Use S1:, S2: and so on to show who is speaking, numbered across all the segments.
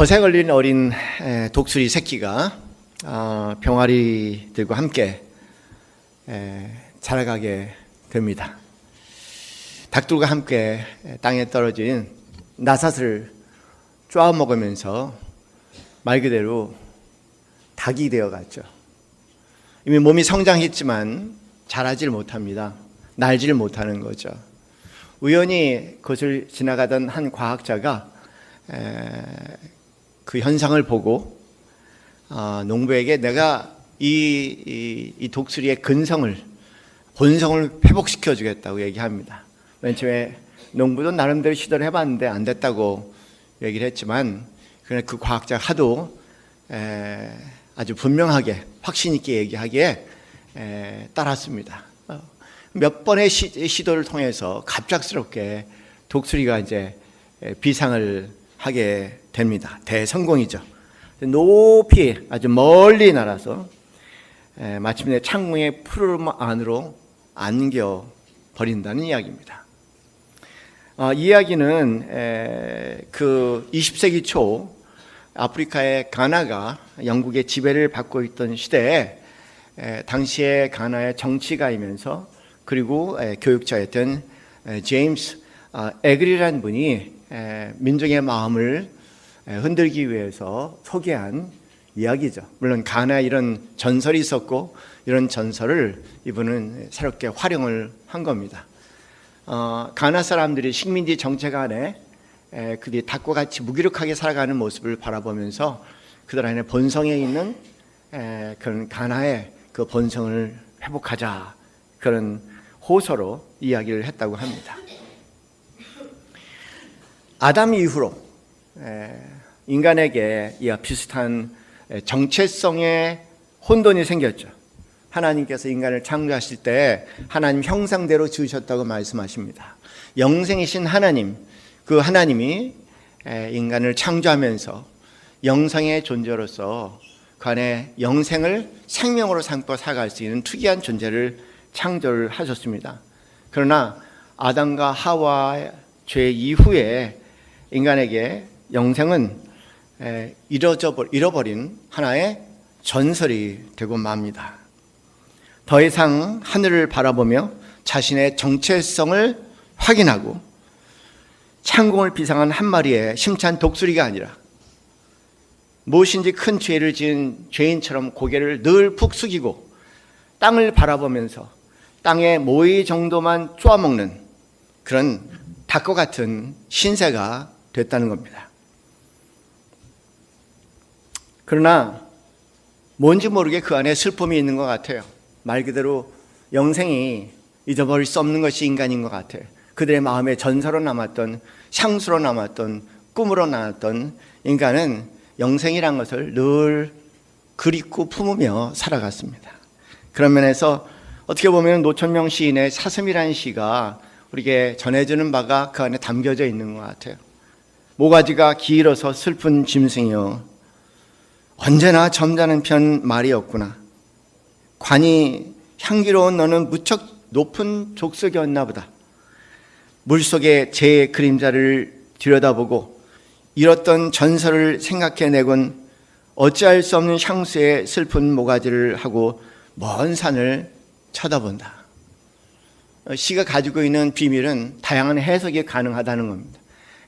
S1: 덫에 걸린 어린 독수리 새끼가 병아리들과 함께 자라가게 됩니다. 닭들과 함께 땅에 떨어진 나삿을 쪼아 먹으면서 말 그대로 닭이 되어갔죠. 이미 몸이 성장했지만 자라질 못합니다. 날지를 못하는 거죠. 우연히 그것을 지나가던 한 과학자가 그 현상을 보고 농부에게 내가 이 독수리의 본성을 회복시켜 주겠다고 얘기합니다. 맨 처음에 농부도 나름대로 시도를 해봤는데 안 됐다고 얘기를 했지만 그 과학자가 하도 아주 분명하게 확신 있게 얘기하기에 따랐습니다. 몇 번의 시도를 통해서 갑작스럽게 독수리가 이제 비상을 하게 됩니다. 대성공이죠. 높이 아주 멀리 날아서 마침내 창궁의 푸르름 안으로 안겨 버린다는 이야기입니다. 이 이야기는 그 20세기 초 아프리카의 가나가 영국의 지배를 받고 있던 시대에 당시의 가나의 정치가이면서 그리고 교육자였던 제임스 에그리라는 분이 민중의 마음을 흔들기 위해서 소개한 이야기죠. 물론 가나에 이런 전설이 있었고 이런 전설을 이분은 새롭게 활용을 한 겁니다. 가나 사람들이 식민지 정책 안에 그들이 닭과 같이 무기력하게 살아가는 모습을 바라보면서 그들 안에 본성에 있는 그런 가나의 그 본성을 회복하자, 그런 호소로 이야기를 했다고 합니다. 아담 이후로 인간에게 이와 비슷한 정체성의 혼돈이 생겼죠. 하나님께서 인간을 창조하실 때 하나님 형상대로 지으셨다고 말씀하십니다. 영생이신 하나님, 그 하나님이 인간을 창조하면서 영생의 존재로서 그 안에 영생을 생명으로 삼고 살아갈 수 있는 특이한 존재를 창조를 하셨습니다. 그러나 아담과 하와의 죄 이후에 인간에게 영생은 잃어버린 하나의 전설이 되고 맙니다. 더 이상 하늘을 바라보며 자신의 정체성을 확인하고 창공을 비상한 한 마리의 심찬 독수리가 아니라 무엇인지 큰 죄를 지은 죄인처럼 고개를 늘 푹 숙이고 땅을 바라보면서 땅의 모이 정도만 쪼아먹는 그런 닭과 같은 신세가 됐다는 겁니다. 그러나 뭔지 모르게 그 안에 슬픔이 있는 것 같아요. 말 그대로 영생이 잊어버릴 수 없는 것이 인간인 것 같아요. 그들의 마음에 전설로 남았던, 향수로 남았던, 꿈으로 남았던 인간은 영생이란 것을 늘 그립고 품으며 살아갔습니다. 그런 면에서 어떻게 보면 노천명 시인의 사슴이라는 시가 우리에게 전해주는 바가 그 안에 담겨져 있는 것 같아요. 모가지가 길어서 슬픈 짐승이여, 언제나 점잖은 편 말이 없구나. 관이 향기로운 너는 무척 높은 족속이었나 보다. 물속에 제 그림자를 들여다보고 잃었던 전설을 생각해내곤 어찌할 수 없는 향수에 슬픈 모가지를 하고 먼 산을 쳐다본다. 시가 가지고 있는 비밀은 다양한 해석이 가능하다는 겁니다.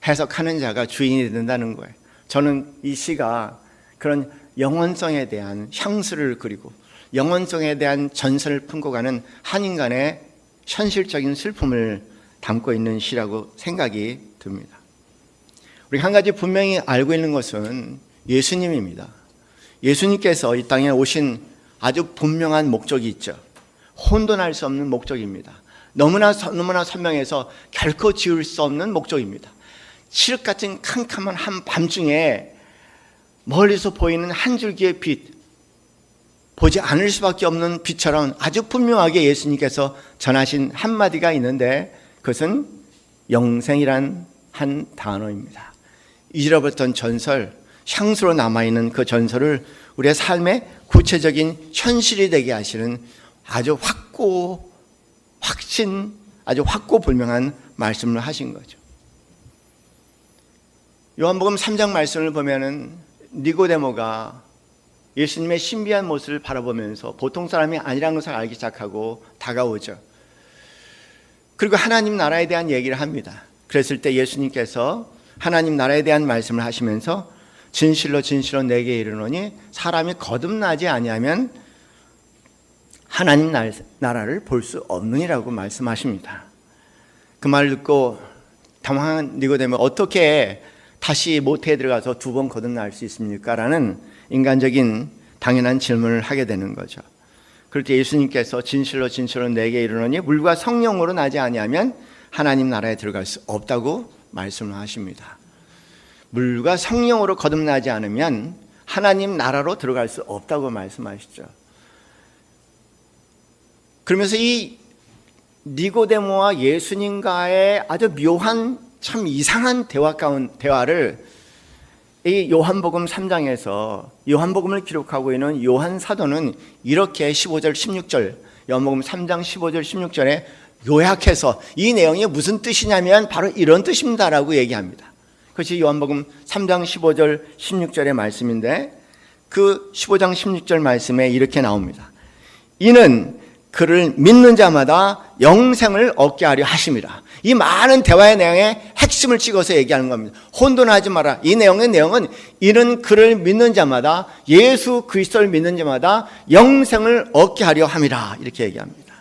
S1: 해석하는 자가 주인이 된다는 거예요. 저는 이 시가 그런 영원성에 대한 향수를 그리고 영원성에 대한 전설을 품고 가는 한 인간의 현실적인 슬픔을 담고 있는 시라고 생각이 듭니다. 우리 한 가지 분명히 알고 있는 것은 예수님입니다. 예수님께서 이 땅에 오신 아주 분명한 목적이 있죠. 혼돈할 수 없는 목적입니다. 너무나 선명해서 결코 지울 수 없는 목적입니다. 칠흑 같은 캄캄한 한밤중에 멀리서 보이는 한 줄기의 빛, 보지 않을 수밖에 없는 빛처럼 아주 분명하게 예수님께서 전하신 한마디가 있는데 그것은 영생이란 한 단어입니다. 잊어버렸던 전설, 향수로 남아있는 그 전설을 우리의 삶의 구체적인 현실이 되게 하시는 아주 아주 확고불명한 말씀을 하신 거죠. 요한복음 3장 말씀을 보면은 니고데모가 예수님의 신비한 모습을 바라보면서 보통 사람이 아니라는 것을 알기 시작하고 다가오죠. 그리고 하나님 나라에 대한 얘기를 합니다. 그랬을 때 예수님께서 하나님 나라에 대한 말씀을 하시면서 진실로 진실로 내게 이르노니 사람이 거듭나지 아니하면 하나님 나라를 볼 수 없느니라고 말씀하십니다. 그 말을 듣고 당황한 니고데모, 어떻게 다시 모태에 들어가서 두 번 거듭날 수 있습니까? 라는 인간적인 당연한 질문을 하게 되는 거죠. 그럴 때 예수님께서 진실로 진실로 내게 이르노니 물과 성령으로 나지 아니하면 하나님 나라에 들어갈 수 없다고 말씀을 하십니다. 물과 성령으로 거듭나지 않으면 하나님 나라로 들어갈 수 없다고 말씀하시죠. 그러면서 이 니고데모와 예수님과의 아주 묘한 참 이상한 대화를 이 요한복음 3장에서 요한복음을 기록하고 있는 요한 사도는 이렇게 15절 16절 요한복음 3장 15절 16절에 요약해서 이 내용이 무슨 뜻이냐면 바로 이런 뜻입니다라고 얘기합니다. 그것이 요한복음 3장 15절 16절의 말씀인데 그 15장 16절 말씀에 이렇게 나옵니다. 이는 그를 믿는 자마다 영생을 얻게 하려 하심이라. 이 많은 대화의 내용에 핵심을 찍어서 얘기하는 겁니다. 혼돈하지 마라. 이 내용은 이는 그를 믿는 자마다, 예수 그리스도를 믿는 자마다 영생을 얻게 하려 함이라. 이렇게 얘기합니다.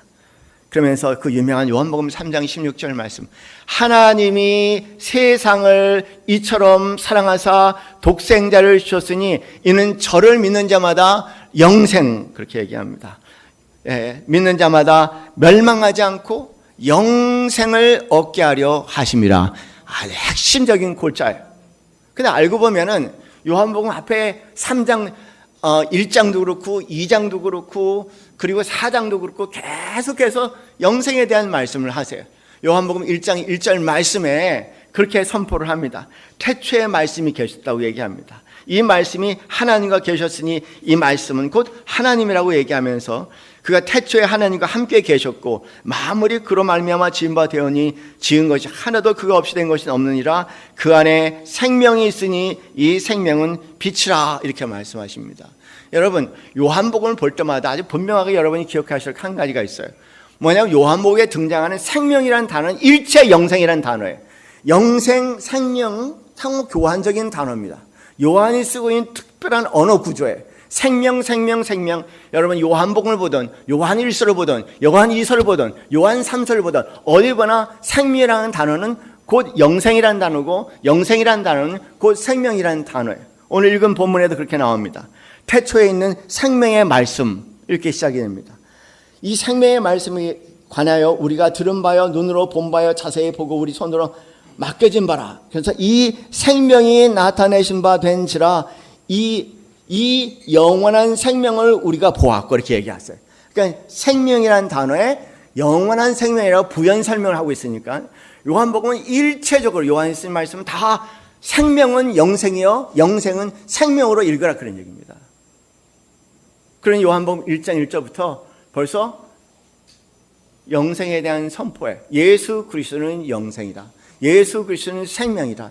S1: 그러면서 그 유명한 요한복음 3장 16절 말씀, 하나님이 세상을 이처럼 사랑하사 독생자를 주셨으니 이는 저를 믿는 자마다 영생, 그렇게 얘기합니다. 믿는 자마다 멸망하지 않고 영생을 얻게 하려 하심이라. 아주 핵심적인 골자예요. 근데 알고 보면은 요한복음 앞에 3장 1장도 그렇고 2장도 그렇고 그리고 4장도 그렇고 계속해서 영생에 대한 말씀을 하세요. 요한복음 1장 1절 말씀에 그렇게 선포를 합니다. 태초에 말씀이 계셨다고 얘기합니다. 이 말씀이 하나님과 계셨으니 이 말씀은 곧 하나님이라고 얘기하면서 그가 태초에 하나님과 함께 계셨고 만물이 그로 말미암아 지은 바 되오니 지은 것이 하나도 그가 없이 된 것이 없느니라. 그 안에 생명이 있으니 이 생명은 빛이라. 이렇게 말씀하십니다. 여러분, 요한복음을 볼 때마다 아주 분명하게 여러분이 기억하실 한 가지가 있어요. 뭐냐면 요한복음에 등장하는 생명이라는 단어는 일체 영생이라는 단어예요. 영생, 생명, 상호 교환적인 단어입니다. 요한이 쓰고 있는 특별한 언어 구조예요. 생명, 생명, 생명. 여러분 요한복음을 보든 요한 1서를 보든 요한 2서를 보든 요한 3서를 보든 어디 보나 생명이라는 단어는 곧 영생이라는 단어고 영생이라는 단어는 곧 생명이라는 단어예요. 오늘 읽은 본문에도 그렇게 나옵니다. 태초에 있는 생명의 말씀, 이렇게 시작이 됩니다. 이 생명의 말씀에 관하여 우리가 들은 바여 눈으로 본 바여 자세히 보고 우리 손으로 맡겨진 바라. 그래서 이 생명이 나타내신 바 된지라. 이 영원한 생명을 우리가 보았고, 이렇게 얘기했어요. 그러니까 생명이라는 단어에 영원한 생명이라고 부연 설명을 하고 있으니까 요한복음은 일체적으로 요한이 쓴 말씀은 다 생명은 영생이요 영생은 생명으로 읽으라, 그런 얘기입니다. 그런 요한복음 1장 1절부터 벌써 영생에 대한 선포에 예수 그리스도는 영생이다, 예수 그리스도는 생명이다.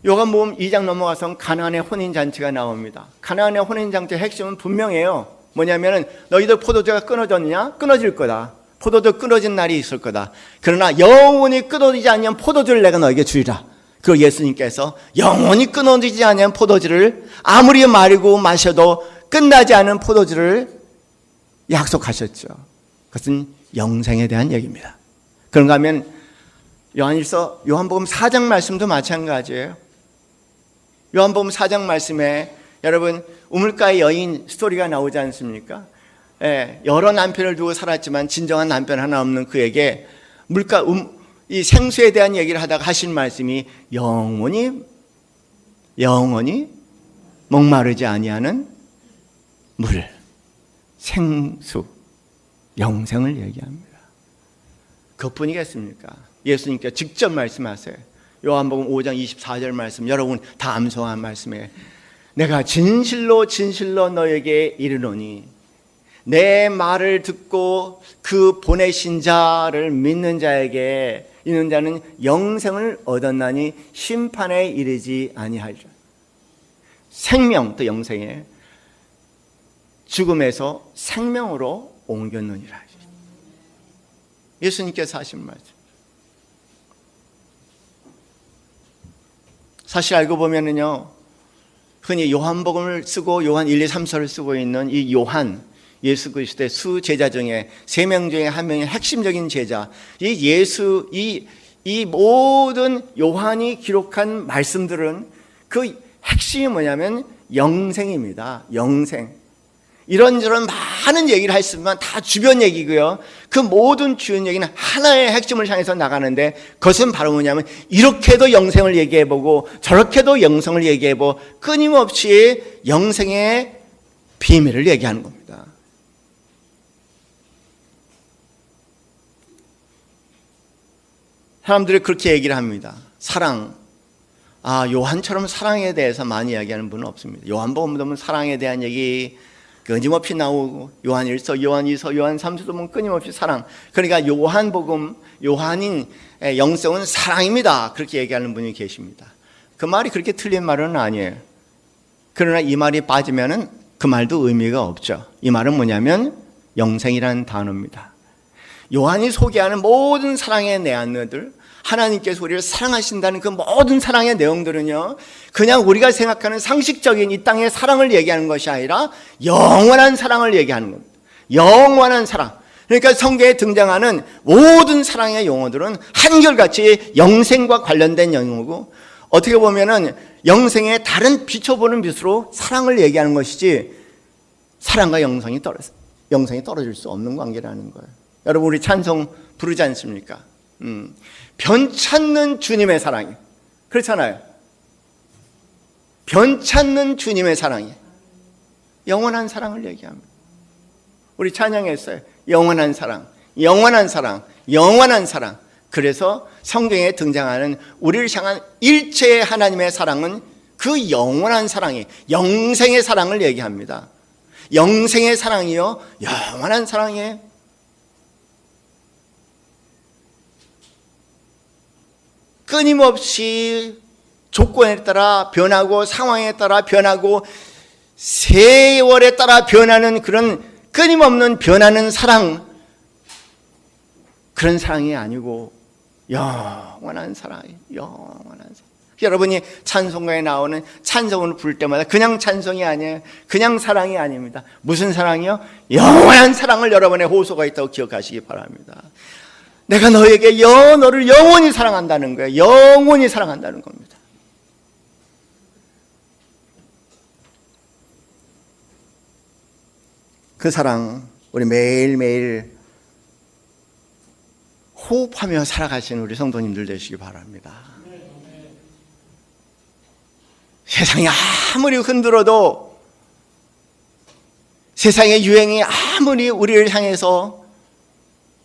S1: 요한복음 2장 넘어가서 가나안의 혼인잔치가 나옵니다. 가나안의 혼인잔치의 핵심은 분명해요. 뭐냐면은 너희들 포도주가 끊어졌느냐? 끊어질 거다. 포도주 끊어진 날이 있을 거다. 그러나 영원히 끊어지지 않으면 포도주를 내가 너에게 주리라. 그리고 예수님께서 영원히 끊어지지 않으면 포도주를 아무리 마르고 마셔도 끝나지 않은 포도주를 약속하셨죠. 그것은 영생에 대한 얘기입니다. 그런가 하면 요한복음 4장 말씀도 마찬가지예요. 요한복음 4장 말씀에 여러분 우물가의 여인 스토리가 나오지 않습니까? 여러 남편을 두고 살았지만 진정한 남편 하나 없는 그에게 이 생수에 대한 얘기를 하다가 하신 말씀이 영원히 목마르지 아니하는 물, 생수, 영생을 얘기합니다. 그것뿐이겠습니까? 예수님께서 직접 말씀하세요. 요한복음 5장 24절 말씀, 여러분 다 암송한 말씀에 내가 진실로 진실로 너에게 이르노니 내 말을 듣고 그 보내신 자를 믿는 자에게 있는 자는 영생을 얻었나니 심판에 이르지 아니하리라. 생명, 또 영생에 죽음에서 생명으로 옮겼느니라. 예수님께서 하신 말씀. 사실 알고 보면은요, 흔히 요한복음을 쓰고 요한 1, 2, 3서를 쓰고 있는 이 요한, 예수 그리스도의 수제자 중에 3명 중에 한 명의 핵심적인 제자, 이 모든 요한이 기록한 말씀들은 그 핵심이 뭐냐면 영생입니다. 영생. 이런저런 많은 얘기를 했으면 다 주변 얘기고요. 그 모든 주변 얘기는 하나의 핵심을 향해서 나가는데, 그것은 바로 뭐냐면 이렇게도 영생을 얘기해보고 저렇게도 영생을 얘기해보고 끊임없이 영생의 비밀을 얘기하는 겁니다. 사람들이 그렇게 얘기를 합니다. 사랑. 요한처럼 사랑에 대해서 많이 이야기하는 분은 없습니다. 요한복음 보면 사랑에 대한 얘기 끊임없이 나오고, 요한 1서, 요한 2서, 요한 3서도 보면 끊임없이 사랑. 그러니까 요한복음, 요한인 영성은 사랑입니다. 그렇게 얘기하는 분이 계십니다. 그 말이 그렇게 틀린 말은 아니에요. 그러나 이 말이 빠지면은 그 말도 의미가 없죠. 이 말은 뭐냐면 영생이라는 단어입니다. 요한이 소개하는 모든 사랑의 내용들, 하나님께서 우리를 사랑하신다는 그 모든 사랑의 내용들은요, 그냥 우리가 생각하는 상식적인 이 땅의 사랑을 얘기하는 것이 아니라 영원한 사랑을 얘기하는 겁니다. 영원한 사랑. 그러니까 성경에 등장하는 모든 사랑의 용어들은 한결같이 영생과 관련된 용어고, 어떻게 보면은 영생의 다른 비춰보는 빛으로 사랑을 얘기하는 것이지, 사랑과 영생이 떨어질 수 없는 관계라는 거예요. 여러분, 우리 찬송 부르지 않습니까? 변찮는 주님의 사랑이, 그렇잖아요. 변찮는 주님의 사랑이 영원한 사랑을 얘기합니다. 우리 찬양했어요. 영원한 사랑, 영원한 사랑, 영원한 사랑. 그래서 성경에 등장하는 우리를 향한 일체의 하나님의 사랑은 그 영원한 사랑이, 영생의 사랑을 얘기합니다. 영생의 사랑이요, 영원한 사랑이에요. 끊임없이 조건에 따라 변하고 상황에 따라 변하고 세월에 따라 변하는 그런 끊임없는 변하는 사랑, 그런 사랑이 아니고 영원한 사랑이에요. 영원한 사랑. 여러분이 찬송가에 나오는 찬송을 부를 때마다 그냥 찬송이 아니에요. 그냥 사랑이 아닙니다. 무슨 사랑이요? 영원한 사랑을 여러분의 호소가 있다고 기억하시기 바랍니다. 내가 너를 영원히 사랑한다는 거예요. 영원히 사랑한다는 겁니다. 그 사랑, 우리 매일매일 호흡하며 살아가시는 우리 성도님들 되시기 바랍니다. 세상이 아무리 흔들어도, 세상의 유행이 아무리 우리를 향해서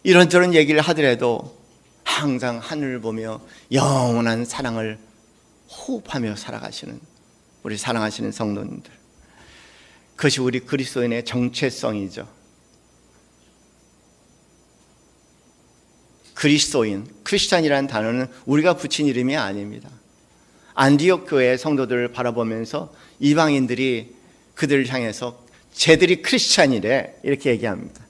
S1: 이런저런 얘기를 하더라도 항상 하늘을 보며 영원한 사랑을 호흡하며 살아가시는 우리 사랑하시는 성도님들, 그것이 우리 그리스도인의 정체성이죠. 그리스도인, 크리스찬이라는 단어는 우리가 붙인 이름이 아닙니다. 안디옥 교회의 성도들을 바라보면서 이방인들이 그들을 향해서 쟤들이 크리스찬이래 이렇게 얘기합니다.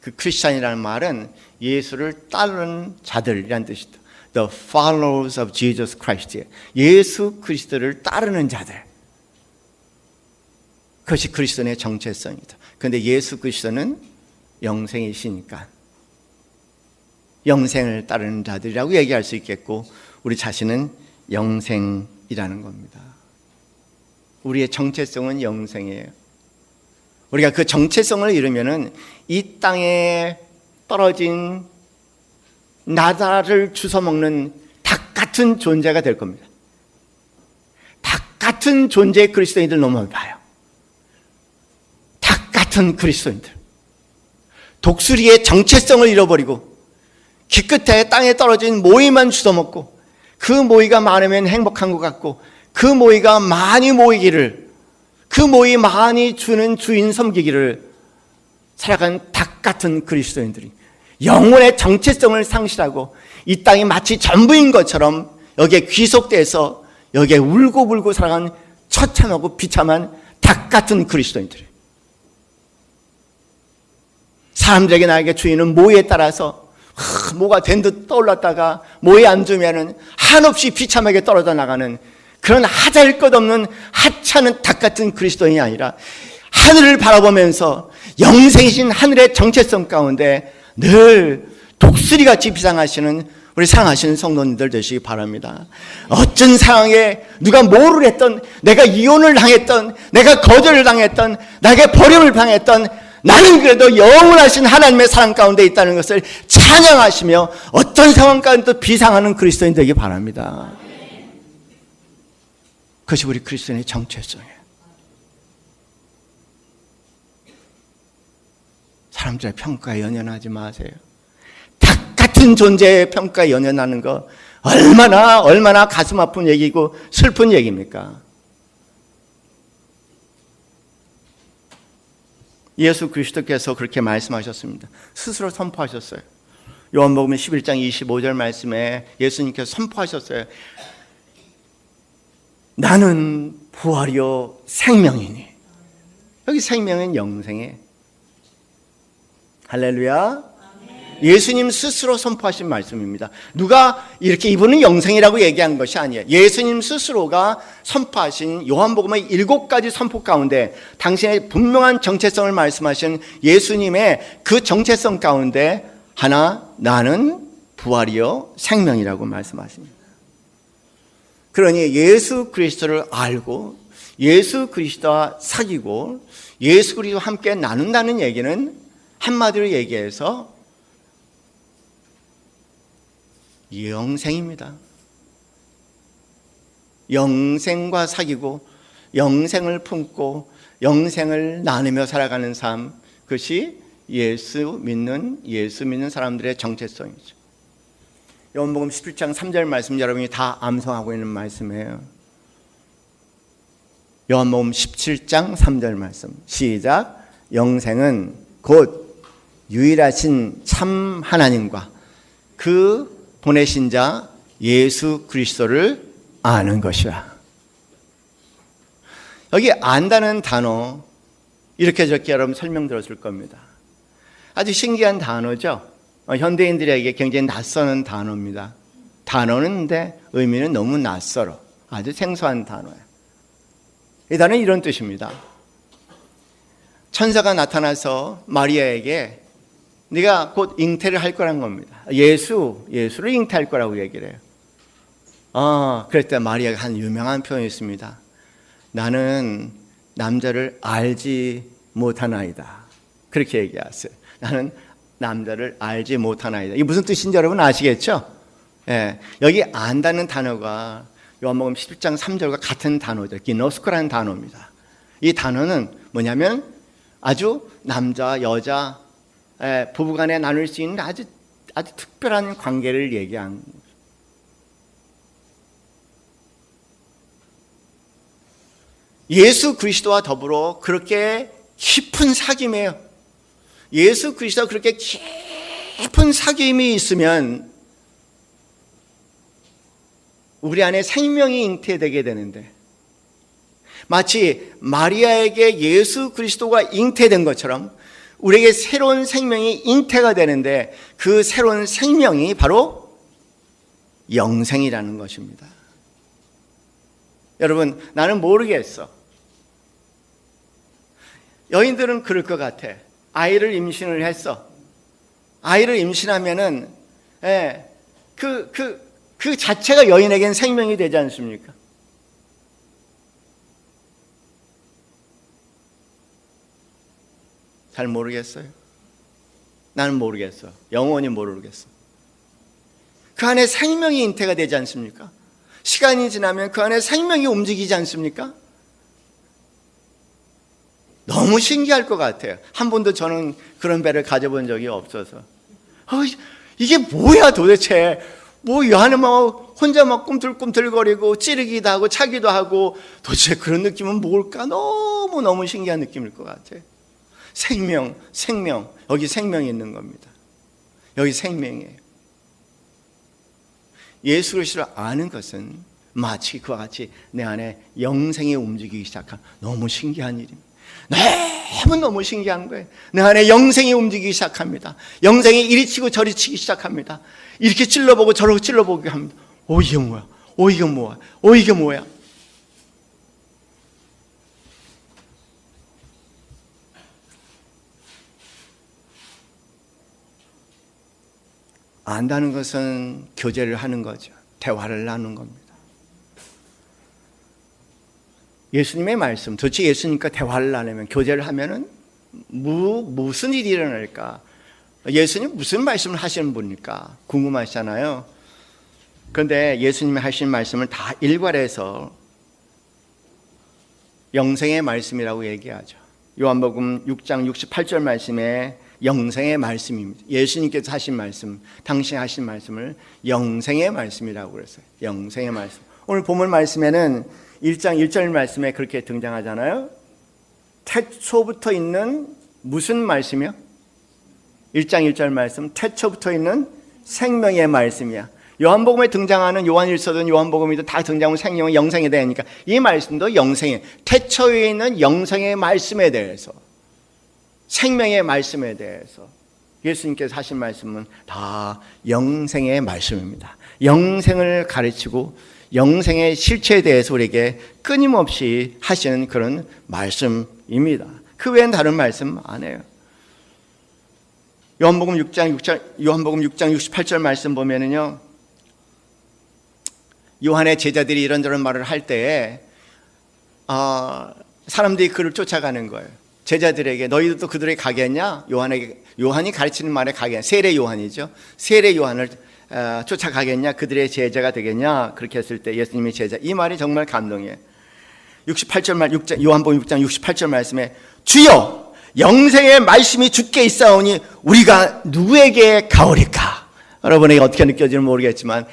S1: 그 크리스찬이라는 말은 예수를 따르는 자들이란 뜻이다. The followers of Jesus Christ. 예수 그리스도를 따르는 자들. 그것이 그리스도의 정체성이다. 그런데 예수 그리스도는 영생이시니까 영생을 따르는 자들이라고 얘기할 수 있겠고, 우리 자신은 영생이라는 겁니다. 우리의 정체성은 영생이에요. 우리가 그 정체성을 잃으면은 이 땅에 떨어진 나다를 주워먹는 닭 같은 존재가 될 겁니다. 닭 같은 존재의 그리스도인들 너무 봐요. 닭 같은 그리스도인들. 독수리의 정체성을 잃어버리고 기끝에 땅에 떨어진 모이만 주워먹고, 그 모이가 많으면 행복한 것 같고, 그 모이가 많이 모이기를, 그 모이 많이 주는 주인 섬기기를 살아간 닭 같은 그리스도인들이, 영혼의 정체성을 상실하고 이 땅이 마치 전부인 것처럼 여기에 귀속돼서 여기에 울고불고 살아간 처참하고 비참한 닭 같은 그리스도인들. 사람들에게 나에게 주인은 모에 따라서 모가 된 듯 떠올랐다가 모에 앉으면은 한없이 비참하게 떨어져 나가는 그런 하잘것없는 하찮은 닭 같은 그리스도인이 아니라 하늘을 바라보면서 영생이신 하늘의 정체성 가운데 늘 독수리같이 비상하시는 우리 사랑하시는 성도님들 되시기 바랍니다. 어쩐 상황에 누가 뭐를 했던, 내가 이혼을 당했던, 내가 거절을 당했던, 나에게 버림을 당했던, 나는 그래도 영원하신 하나님의 사랑 가운데 있다는 것을 찬양하시며 어떤 상황 가운데도 비상하는 그리스도인 되기 바랍니다. 그것이 우리 그리스도인의 정체성이에요. 사람들의 평가에 연연하지 마세요. 닭 같은 존재의 평가에 연연하는 거 얼마나 가슴 아픈 얘기고 슬픈 얘기입니까? 예수 그리스도께서 그렇게 말씀하셨습니다. 스스로 선포하셨어요. 요한복음 11장 25절 말씀에 예수님께서 선포하셨어요. 나는 부활이요 생명이니. 여기 생명은 영생이에요. 할렐루야. 예수님 스스로 선포하신 말씀입니다. 누가 이렇게 이분은 영생이라고 얘기한 것이 아니에요. 예수님 스스로가 선포하신 요한복음의 7가지 선포 가운데 당신의 분명한 정체성을 말씀하신 예수님의 그 정체성 가운데 하나, 나는 부활이요 생명이라고 말씀하십니다. 그러니 예수 그리스도를 알고 예수 그리스도와 사귀고 예수 그리스도와 함께 나눈다는 얘기는 한마디로 얘기해서 영생입니다. 영생과 사귀고 영생을 품고 영생을 나누며 살아가는 삶, 그것이 예수 믿는 사람들의 정체성이죠. 요한복음 17장 3절 말씀 여러분이 다 암송하고 있는 말씀이에요. 요한복음 17장 3절 말씀 시작. 영생은 곧 유일하신 참 하나님과 그 보내신 자 예수 그리스도를 아는 것이라. 여기 안다는 단어 이렇게 저렇게 여러분 설명 들었을 겁니다. 아주 신기한 단어죠. 현대인들에게 굉장히 낯서는 단어입니다. 단어는데 의미는 너무 낯설어. 아주 생소한 단어예요. 이 단어는 이런 뜻입니다. 천사가 나타나서 마리아에게 네가 곧 잉태를 할 거란 겁니다. 예수를 잉태할 거라고 얘기를 해요. 그럴 때 마리아가 한 유명한 표현이 있습니다. 나는 남자를 알지 못하나이다. 그렇게 얘기했어요. 나는 남자를 알지 못하나이다. 이게 무슨 뜻인지 여러분 아시겠죠? 예, 여기 안다는 단어가 요한복음 10장 3절과 같은 단어죠. 기노스코라는 단어입니다. 이 단어는 뭐냐면 아주 남자, 여자, 부부간에 나눌 수 있는 아주 특별한 관계를 얘기한 거죠. 예수 그리스도와 더불어 그렇게 깊은 사귐이에요. 예수 그리스도와 그렇게 깊은 사귐이 있으면 우리 안에 생명이 잉태되게 되는데 마치 마리아에게 예수 그리스도가 잉태된 것처럼 우리에게 새로운 생명이 잉태가 되는데 그 새로운 생명이 바로 영생이라는 것입니다. 여러분, 나는 모르겠어. 여인들은 그럴 것 같아. 아이를 임신을 했어. 아이를 임신하면은 그 자체가 여인에겐 생명이 되지 않습니까? 잘 모르겠어요. 나는 모르겠어. 영원히 모르겠어. 그 안에 생명이 잉태가 되지 않습니까? 시간이 지나면 그 안에 생명이 움직이지 않습니까? 너무 신기할 것 같아요. 한 번도 저는 그런 배를 가져본 적이 없어서 이게 뭐야 도대체. 뭐 이 안에 막 혼자 막 꿈틀꿈틀거리고 찌르기도 하고 차기도 하고 도대체 그런 느낌은 뭘까? 너무너무 신기한 느낌일 것 같아요. 생명, 여기 생명이 있는 겁니다. 여기 생명이에요. 예수 그리스도를 아는 것은 마치 그와 같이 내 안에 영생이 움직이기 시작한 너무 신기한 일입니다. 너무 신기한 거예요. 내 안에 영생이 움직이기 시작합니다. 영생이 이리 치고 저리 치기 시작합니다. 이렇게 찔러보고 저렇게 찔러보게 합니다. 오, 이게 뭐야? 오, 이게 뭐야? 오, 이게 뭐야? 안다는 것은 교제를 하는 거죠. 대화를 나누는 겁니다. 예수님의 말씀, 도대체 예수님과 대화를 나누면, 교제를 하면은 무슨 일이 일어날까? 예수님 무슨 말씀을 하시는 분입니까? 궁금하시잖아요. 그런데 예수님이 하신 말씀을 다 일괄해서 영생의 말씀이라고 얘기하죠. 요한복음 6장 68절 말씀에 영생의 말씀입니다. 예수님께서 하신 말씀, 당신이 하신 말씀을 영생의 말씀이라고 그랬어요. 영생의 말씀. 오늘 본문 말씀에는 1장 1절 말씀에 그렇게 등장하잖아요. 태초부터 있는 무슨 말씀이요? 1장 1절 말씀, 태초부터 있는 생명의 말씀이야. 요한복음에 등장하는 요한일서든 요한복음이든 다 등장하는 생명은 영생에 대하니까 이 말씀도 영생의, 태초에 있는 영생의 말씀에 대해서, 생명의 말씀에 대해서 예수님께서 하신 말씀은 다 영생의 말씀입니다. 영생을 가르치고 영생의 실체에 대해서 우리에게 끊임없이 하시는 그런 말씀입니다. 그 외엔 다른 말씀 안 해요. 요한복음 6장 68절 말씀 보면은요, 요한의 제자들이 이런저런 말을 할 때에 사람들이 그를 쫓아가는 거예요. 제자들에게 너희들도 그들에게 가겠냐? 요한이 가르치는 말에 가겠냐? 세례 요한이죠. 세례 요한을 쫓아가겠냐? 그들의 제자가 되겠냐? 그렇게 했을 때 예수님의 제자, 이 말이 정말 감동이에요. 68절 말, 요한복음 6장 68절 말씀에 주여 영생의 말씀이 주께 있사오니 우리가 누구에게 가오리까? 여러분에게 어떻게 느껴지는지 모르겠지만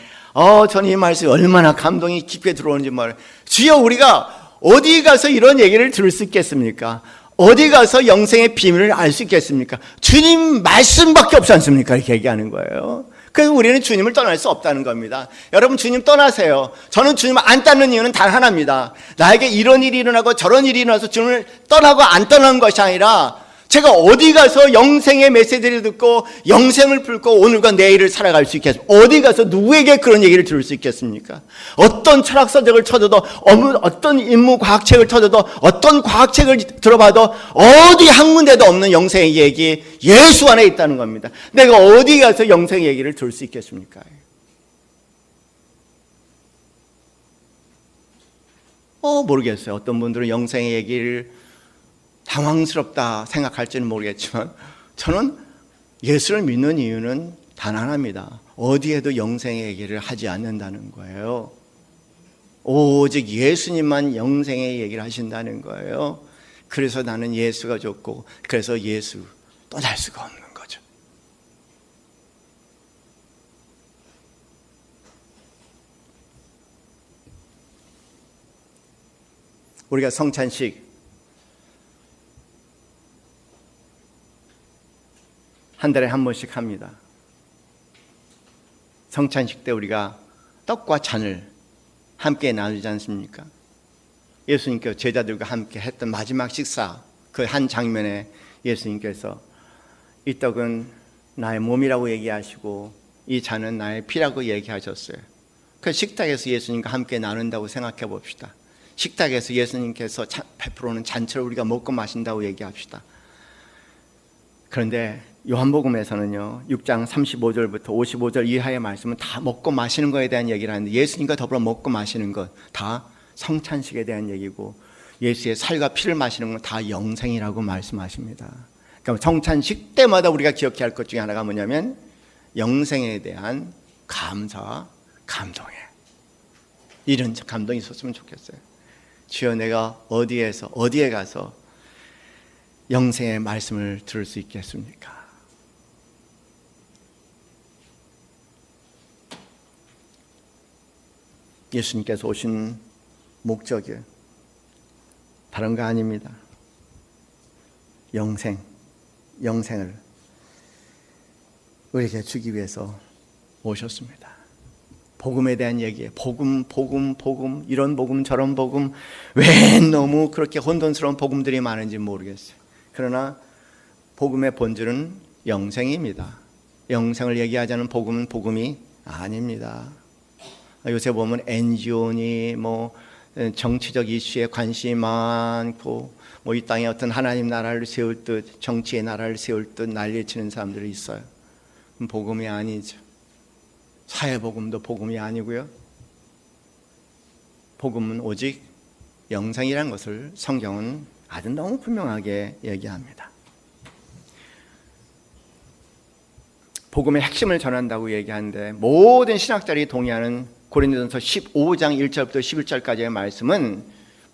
S1: 저는 이 말씀이 얼마나 감동이 깊게 들어오는지 말해요. 주여, 우리가 어디 가서 이런 얘기를 들을 수 있겠습니까? 어디 가서 영생의 비밀을 알 수 있겠습니까? 주님 말씀밖에 없지 않습니까? 이렇게 얘기하는 거예요. 그래서 우리는 주님을 떠날 수 없다는 겁니다. 여러분, 주님 떠나세요. 저는 주님을 안 따르는 이유는 단 하나입니다. 나에게 이런 일이 일어나고 저런 일이 일어나서 주님을 떠나고 안 떠나는 것이 아니라 제가 어디 가서 영생의 메시지를 듣고 영생을 풀고 오늘과 내일을 살아갈 수 있겠습니까? 어디 가서 누구에게 그런 얘기를 들을 수 있겠습니까? 어떤 철학서적을 쳐줘도, 어떤 인문과학책을 쳐줘도, 어떤 과학책을 들어봐도 어디 한 군데도 없는 영생의 얘기, 예수 안에 있다는 겁니다. 내가 어디 가서 영생의 얘기를 들을 수 있겠습니까? 모르겠어요. 어떤 분들은 영생의 얘기를 당황스럽다 생각할지는 모르겠지만 저는 예수를 믿는 이유는 단 하나입니다. 어디에도 영생의 얘기를 하지 않는다는 거예요. 오직 예수님만 영생의 얘기를 하신다는 거예요. 그래서 나는 예수가 좋고, 그래서 예수 떠날 수가 없는 거죠. 우리가 성찬식 한 달에 한 번씩 합니다. 성찬식 때 우리가 떡과 잔을 함께 나누지 않습니까? 예수님께서 제자들과 함께 했던 마지막 식사, 그 한 장면에 예수님께서 이 떡은 나의 몸이라고 얘기하시고 이 잔은 나의 피라고 얘기하셨어요. 그 식탁에서 예수님과 함께 나눈다고 생각해 봅시다. 식탁에서 예수님께서 베풀어오는 잔처럼 우리가 먹고 마신다고 얘기합시다. 그런데 요한복음에서는요, 6장 35절부터 55절 이하의 말씀은 다 먹고 마시는 것에 대한 얘기를 하는데, 예수님과 더불어 먹고 마시는 것 다 성찬식에 대한 얘기고, 예수의 살과 피를 마시는 건 다 영생이라고 말씀하십니다. 그러니까 성찬식 때마다 우리가 기억해야 할 것 중에 하나가 뭐냐면 영생에 대한 감사와 감동이에요. 이런 감동이 있었으면 좋겠어요. 주여, 내가 어디에 가서 영생의 말씀을 들을 수 있겠습니까? 예수님께서 오신 목적이 다른 거 아닙니다. 영생을 우리에게 주기 위해서 오셨습니다. 복음에 대한 얘기에 복음 이런 복음 저런 복음 왜 너무 그렇게 혼돈스러운 복음들이 많은지 모르겠어요. 그러나 복음의 본질은 영생입니다. 영생을 얘기하자는 복음은 복음이 아닙니다. 요새 보면 NGO니 정치적 이슈에 관심이 많고 이 땅에 어떤 하나님 나라를 세울 듯 정치의 나라를 세울 듯 난리치는 사람들이 있어요. 복음이 아니죠. 사회복음도 복음이 아니고요. 복음은 오직 영생이라는 것을 성경은 아주 너무 분명하게 얘기합니다. 복음의 핵심을 전한다고 얘기하는데 모든 신학자들이 동의하는 고린도전서 15장 1절부터 11절까지의 말씀은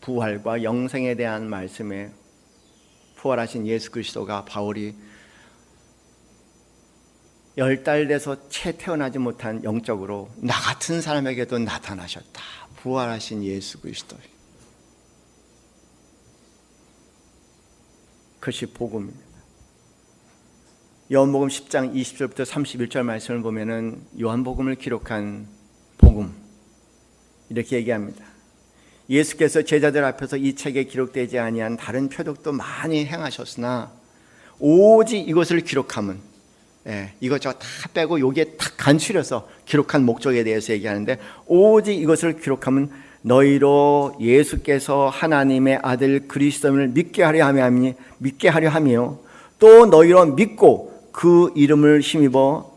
S1: 부활과 영생에 대한 말씀이에요. 부활하신 예수 그리스도가 바울이 10달 돼서 채 태어나지 못한 영적으로 나 같은 사람에게도 나타나셨다. 부활하신 예수 그리스도. 그것이 복음입니다. 요한복음 10장 20절부터 31절 말씀을 보면은 요한복음을 기록한 복음 이렇게 얘기합니다. 예수께서 제자들 앞에서 이 책에 기록되지 아니한 다른 표적도 많이 행하셨으나 오직 이것을 기록함은 이것저것 다 빼고 여기에 딱 간추려서 기록한 목적에 대해서 얘기하는데 오직 이것을 기록하면 너희로 예수께서 하나님의 아들 그리스도를 믿게 하려 함이요 또 너희로 믿고 그 이름을 힘입어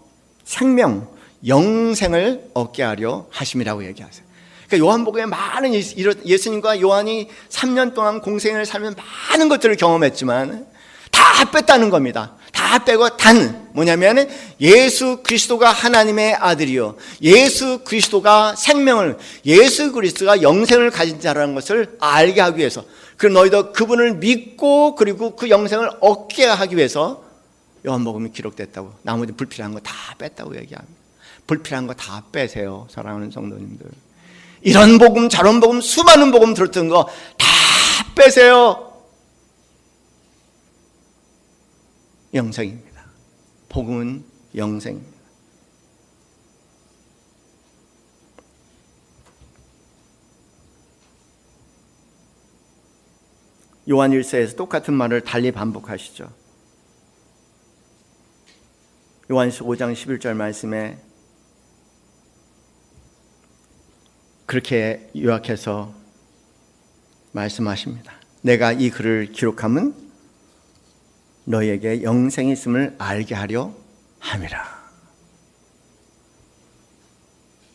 S1: 생명 영생을 얻게 하려 하심이라고 얘기하세요. 그러니까 요한복음에 많은 예수님과 요한이 3년 동안 공생을 살면서 많은 것들을 경험했지만 다 뺐다는 겁니다. 다 빼고 단 뭐냐면 예수 그리스도가 하나님의 아들이요 예수 그리스도가 생명을 예수 그리스도가 영생을 가진 자라는 것을 알게 하기 위해서 그리고 너희도 그분을 믿고 그리고 그 영생을 얻게 하기 위해서 요한복음이 기록됐다고. 나머지 불필요한 거 다 뺐다고 얘기합니다. 불필요한 거 다 빼세요, 사랑하는 성도님들. 이런 복음 저런 복음 수많은 복음 들었던 거 다 빼세요. 영생입니다. 복음은 영생입니다. 요한 1서에서 똑같은 말을 달리 반복하시죠. 요한서 5장 11절 말씀에 그렇게 요약해서 말씀하십니다. 내가 이 글을 기록함은 너희에게 영생이 있음을 알게 하려 함이라.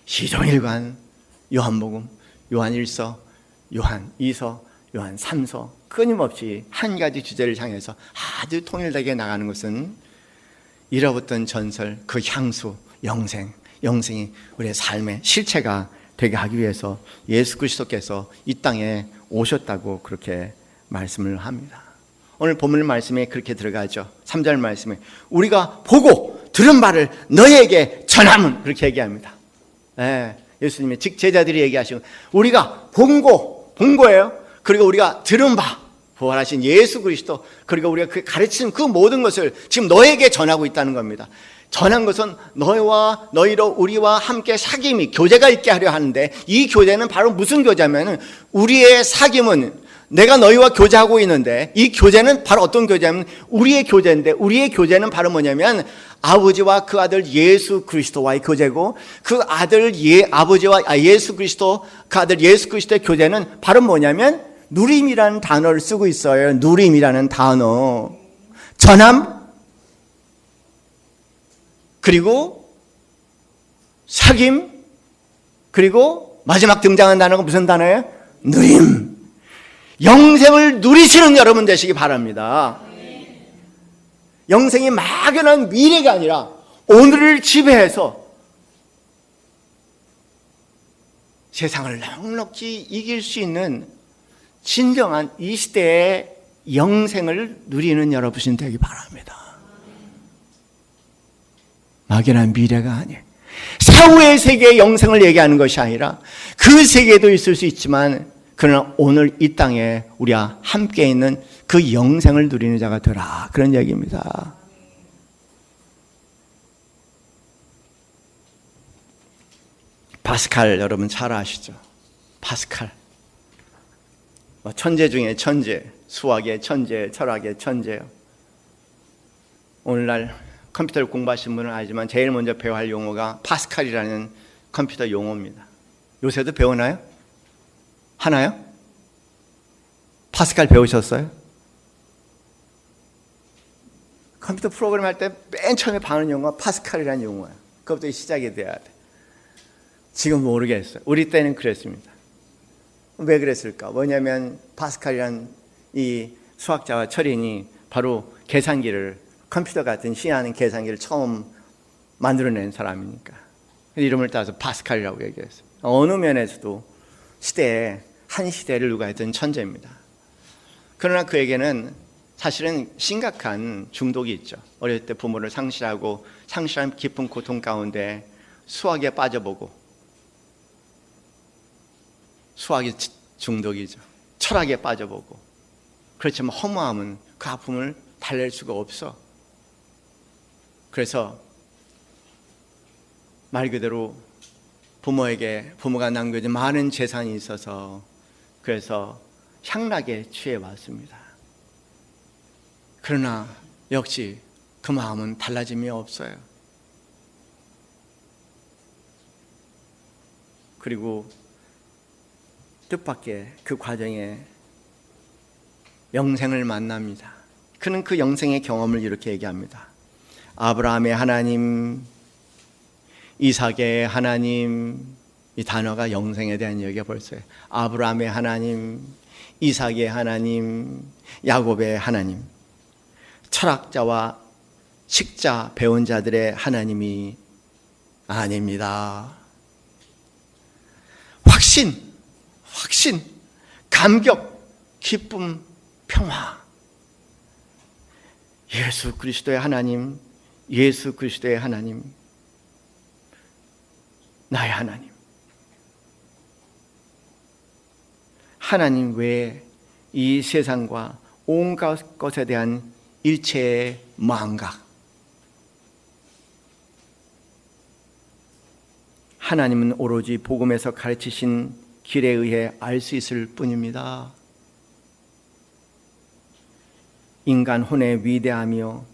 S1: 시종일관 요한복음, 요한 1서, 요한 2서, 요한 3서 끊임없이 한 가지 주제를 향해서 아주 통일되게 나가는 것은 잃어버렸던 전설, 그 향수, 영생이 우리의 삶의 실체가 되게 하기 위해서 예수 그리스도께서 이 땅에 오셨다고 그렇게 말씀을 합니다. 오늘 본문 말씀에 그렇게 들어가죠. 3절 말씀에 우리가 보고 들은 바를 너희에게 전함은 그렇게 얘기합니다. 예수님의 즉 제자들이 얘기하시고 우리가 본 거예요. 그리고 우리가 들은 바 부활하신 예수 그리스도 그리고 우리가 그 가르치는 그 모든 것을 지금 너에게 전하고 있다는 겁니다. 전한 것은 너희로 우리와 함께 사귐이 교제가 있게 하려 하는데 이 교제는 바로 무슨 교제냐면 우리의 사귐은 내가 너희와 교제하고 있는데 이 교제는 바로 어떤 교제냐면 우리의 교제인데 우리의 교제는 바로 뭐냐면 아버지와 그 아들 예수 그리스도와의 교제고 그 아들 아버지와 예수 그리스도 그 아들 예수 그리스도의 교제는 바로 뭐냐면 누림이라는 단어를 쓰고 있어요. 누림이라는 단어. 전함 그리고 사귐 그리고 마지막 등장한 단어가 무슨 단어예요? 누림. 영생을 누리시는 여러분 되시기 바랍니다. 영생이 막연한 미래가 아니라 오늘을 지배해서 세상을 넉넉히 이길 수 있는 진정한 이 시대의 영생을 누리는 여러분이 되기 바랍니다. 막연한 미래가 아니에요. 사후의 세계의 영생을 얘기하는 것이 아니라 그 세계도 있을 수 있지만 그러나 오늘 이 땅에 우리와 함께 있는 그 영생을 누리는 자가 되라. 그런 얘기입니다. 파스칼 여러분 잘 아시죠? 파스칼. 천재 중에 천재, 수학의 천재, 철학의 천재요. 오늘날 컴퓨터를 공부하신 분은 알지만 제일 먼저 배워야 할 용어가 파스칼이라는 컴퓨터 용어입니다. 요새도 배우나요? 하나요? 파스칼 배우셨어요? 컴퓨터 프로그램 할 때 맨 처음에 배우는 용어가 파스칼이라는 용어예요. 그것부터 시작이 돼야 돼. 지금 모르겠어요. 우리 때는 그랬습니다. 왜 그랬을까? 뭐냐면 파스칼이란 이 수학자와 철인이 바로 계산기를, 컴퓨터 같은 시행하는 계산기를 처음 만들어낸 사람이니까 이름을 따서 파스칼이라고 얘기했어요. 어느 면에서도 시대에 한 시대를 누가했던 천재입니다. 그러나 그에게는 사실은 심각한 중독이 있죠. 어릴 때 부모를 상실하고 상실한 깊은 고통 가운데 수학에 빠져보고, 수학이 중독이죠. 철학에 빠져보고. 그렇지만 허무함은 그 아픔을 달랠 수가 없어. 그래서 말 그대로 부모가 남겨준 많은 재산이 있어서 그래서 향락에 취해 왔습니다. 그러나 역시 그 마음은 달라짐이 없어요. 그리고 뜻밖의 그 과정에 영생을 만납니다. 그는 그 영생의 경험을 이렇게 얘기합니다. 아브라함의 하나님, 이삭의 하나님, 이 단어가 영생에 대한 얘기가 벌써요. 아브라함의 하나님, 이삭의 하나님, 야곱의 하나님, 철학자와 식자, 배운 자들의 하나님이 아닙니다. 확신, 감격, 기쁨, 평화. 예수 그리스도의 하나님, 예수 그리스도의 하나님, 나의 하나님. 하나님 외에 이 세상과 온갖 것에 대한 일체의 망각. 하나님은 오로지 복음에서 가르치신 길에 의해 알 수 있을 뿐입니다. 인간 혼의 위대하며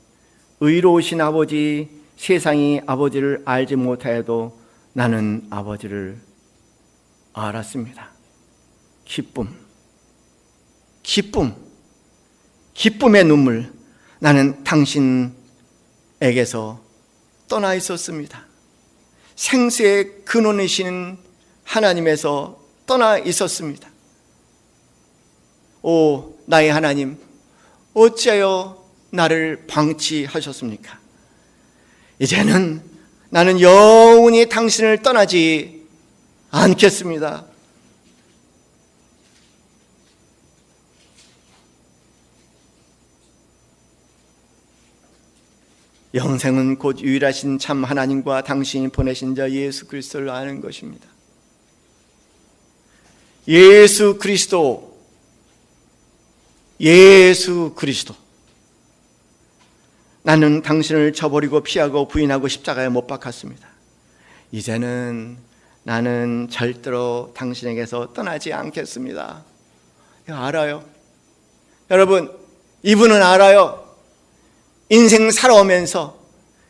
S1: 의로우신 아버지, 세상이 아버지를 알지 못하여도 나는 아버지를 알았습니다. 기쁨의 눈물. 나는 당신에게서 떠나 있었습니다. 생수의 근원이신 하나님에서 떠나 있었습니다. 오, 나의 하나님, 어찌하여 나를 방치하셨습니까? 이제는 나는 영원히 당신을 떠나지 않겠습니다. 영생은 곧 유일하신 참 하나님과 당신이 보내신 자 예수 그리스도를 아는 것입니다. 예수 그리스도. 나는 당신을 저버리고 피하고 부인하고 십자가에 못 박았습니다. 이제는 나는 절대로 당신에게서 떠나지 않겠습니다. 알아요. 여러분, 이분은 알아요. 인생 살아오면서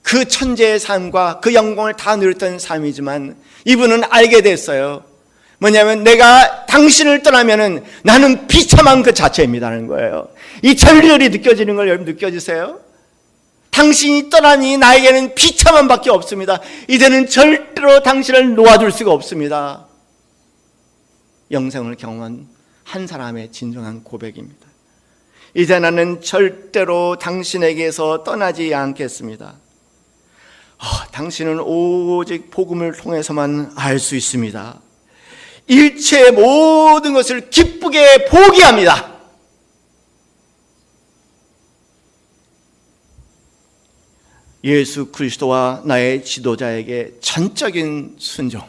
S1: 그 천재의 삶과 그 영광을 다 누렸던 삶이지만 이분은 알게 됐어요. 뭐냐면 내가 당신을 떠나면은 나는 비참한 그 자체입니다라는 거예요. 이 절절히 느껴지는 걸 여러분 느껴지세요? 당신이 떠나니 나에게는 비참함 밖에 없습니다. 이제는 절대로 당신을 놓아둘 수가 없습니다. 영생을 경험한 한 사람의 진정한 고백입니다. 이제 나는 절대로 당신에게서 떠나지 않겠습니다. 당신은 오직 복음을 통해서만 알 수 있습니다. 일체의 모든 것을 기쁘게 포기합니다. 예수 그리스도와 나의 지도자에게 전적인 순종.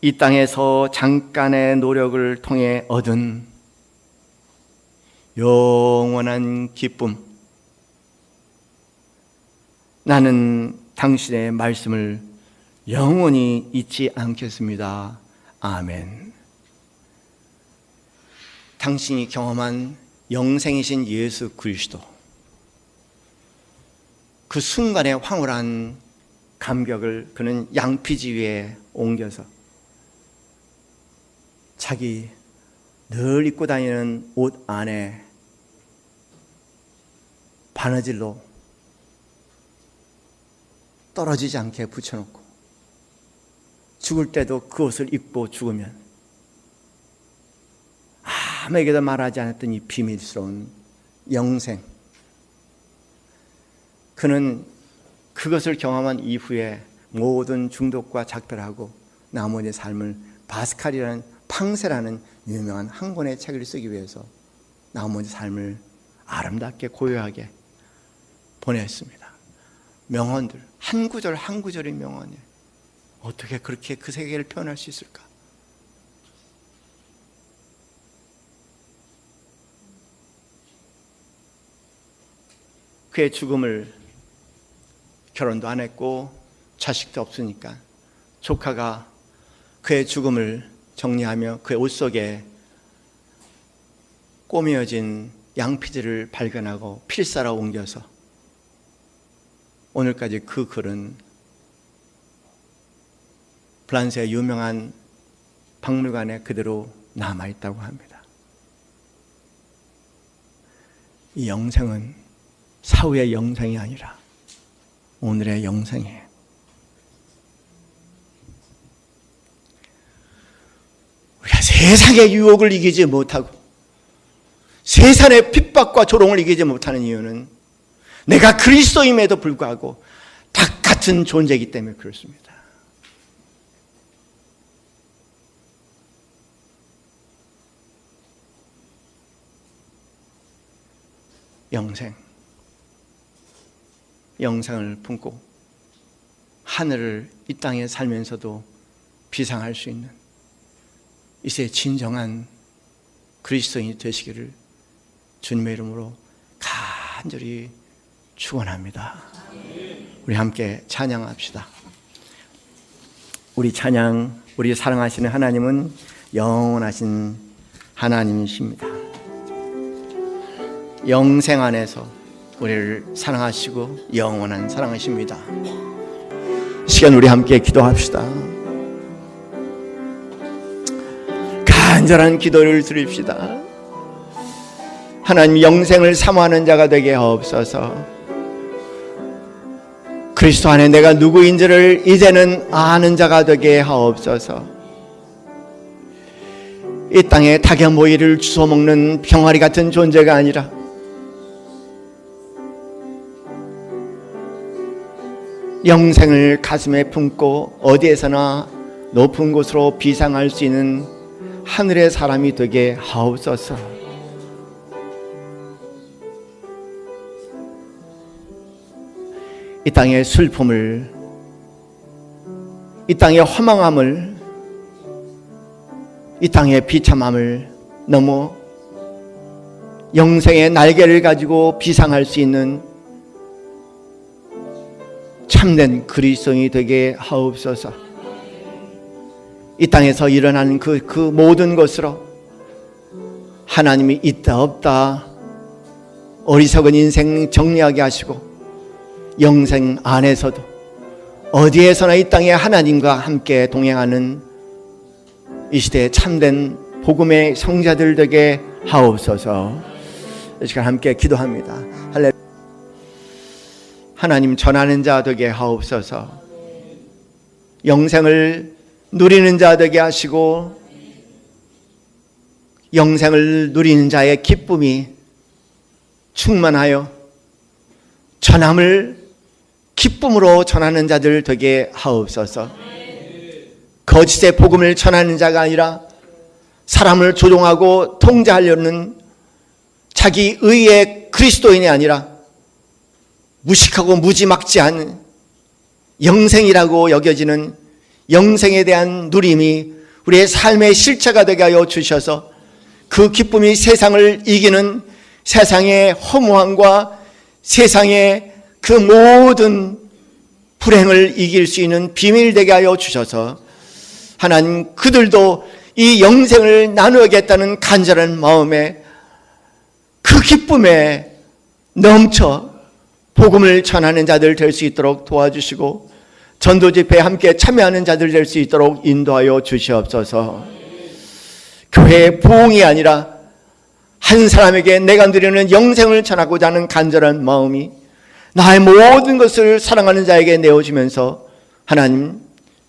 S1: 이 땅에서 잠깐의 노력을 통해 얻은 영원한 기쁨. 나는 당신의 말씀을 영원히 잊지 않겠습니다. 아멘. 당신이 경험한 영생이신 예수 그리스도, 그 순간의 황홀한 감격을 그는 양피지 위에 옮겨서 자기 늘 입고 다니는 옷 안에 바느질로 떨어지지 않게 붙여놓고 죽을 때도 그 옷을 입고 죽으면 아무에게도 말하지 않았던 이 비밀스러운 영생, 그는 그것을 경험한 이후에 모든 중독과 작별하고 나머지 삶을 바스칼이라는 팡세라는 유명한 한 권의 책을 쓰기 위해서 나머지 삶을 아름답게 고요하게 보냈습니다. 명언들, 한 구절 한 구절의 명언이에요. 어떻게 그렇게 그 세계를 표현할 수 있을까? 그의 죽음을, 결혼도 안 했고 자식도 없으니까 조카가 그의 죽음을 정리하며 그의 옷 속에 꼬매어진 양피지를 발견하고 필사로 옮겨서 오늘까지 그 글은 프랑스의 유명한 박물관에 그대로 남아있다고 합니다. 이 영생은 사후의 영생이 아니라 오늘의 영생이에요. 우리가 세상의 유혹을 이기지 못하고 세상의 핍박과 조롱을 이기지 못하는 이유는 내가 그리스도임에도 불구하고 닭 같은 존재이기 때문에 그렇습니다. 영생을 품고 하늘을 이 땅에 살면서도 비상할 수 있는 이제 진정한 그리스도인이 되시기를 주님의 이름으로 간절히 축원합니다. 우리 함께 찬양합시다. 우리 찬양, 우리 사랑하시는 하나님은 영원하신 하나님이십니다. 영생 안에서 우리를 사랑하시고 영원한 사랑하십니다. 이 시간 우리 함께 기도합시다. 간절한 기도를 드립시다. 하나님, 영생을 사모하는 자가 되게 하옵소서. 그리스도 안에 내가 누구인지를 이제는 아는 자가 되게 하옵소서. 이 땅에 닭의 모이를 주워먹는 병아리 같은 존재가 아니라 영생을 가슴에 품고 어디에서나 높은 곳으로 비상할 수 있는 하늘의 사람이 되게 하옵소서. 이 땅의 슬픔을, 이 땅의 허망함을, 이 땅의 비참함을 넘어 영생의 날개를 가지고 비상할 수 있는 참된 그리스도인이 되게 하옵소서. 이 땅에서 일어나는 그 모든 것으로 하나님이 있다 없다 어리석은 인생 정리하게 하시고 영생 안에서도 어디에서나 이 땅에 하나님과 함께 동행하는 이 시대의 참된 복음의 성자들 되게 하옵소서. 이 시간 함께 기도합니다. 할렐루야. 하나님, 전하는 자 되게 하옵소서. 영생을 누리는 자 되게 하시고 영생을 누리는 자의 기쁨이 충만하여 전함을 기쁨으로 전하는 자들 되게 하옵소서. 거짓의 복음을 전하는 자가 아니라 사람을 조종하고 통제하려는 자기 의의 그리스도인이 아니라 무식하고 무지막지한 영생이라고 여겨지는 영생에 대한 누림이 우리의 삶의 실체가 되게 하여 주셔서 그 기쁨이 세상을 이기는 세상의 허무함과 세상의 그 모든 불행을 이길 수 있는 비밀 되게 하여 주셔서 하나님 그들도 이 영생을 나누겠다는 간절한 마음에 그 기쁨에 넘쳐 복음을 전하는 자들 될 수 있도록 도와주시고 전도 집회에 함께 참여하는 자들 될 수 있도록 인도하여 주시옵소서. 교회의 부흥이 아니라 한 사람에게 내가 누리는 영생을 전하고자 하는 간절한 마음이 나의 모든 것을 사랑하는 자에게 내어주면서 하나님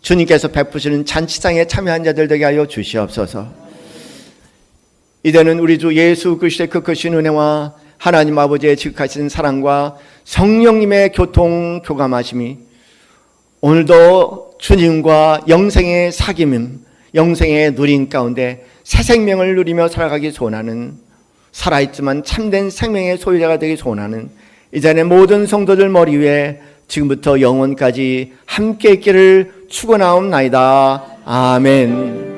S1: 주님께서 베푸시는 잔치상에 참여한 자들 되게 하여 주시옵소서. 이제는 우리 주 예수 그리스도의 그 크신 은혜와 하나님 아버지의 지극하신 사랑과 성령님의 교통 교감하심이 오늘도 주님과 영생의 사귐임, 영생의 누림 가운데 새 생명을 누리며 살아가기 소원하는, 살아있지만 참된 생명의 소유자가 되기 소원하는 이전의 모든 성도들 머리 위에 지금부터 영원까지 함께 있기를 축원하옵나이다. 아멘.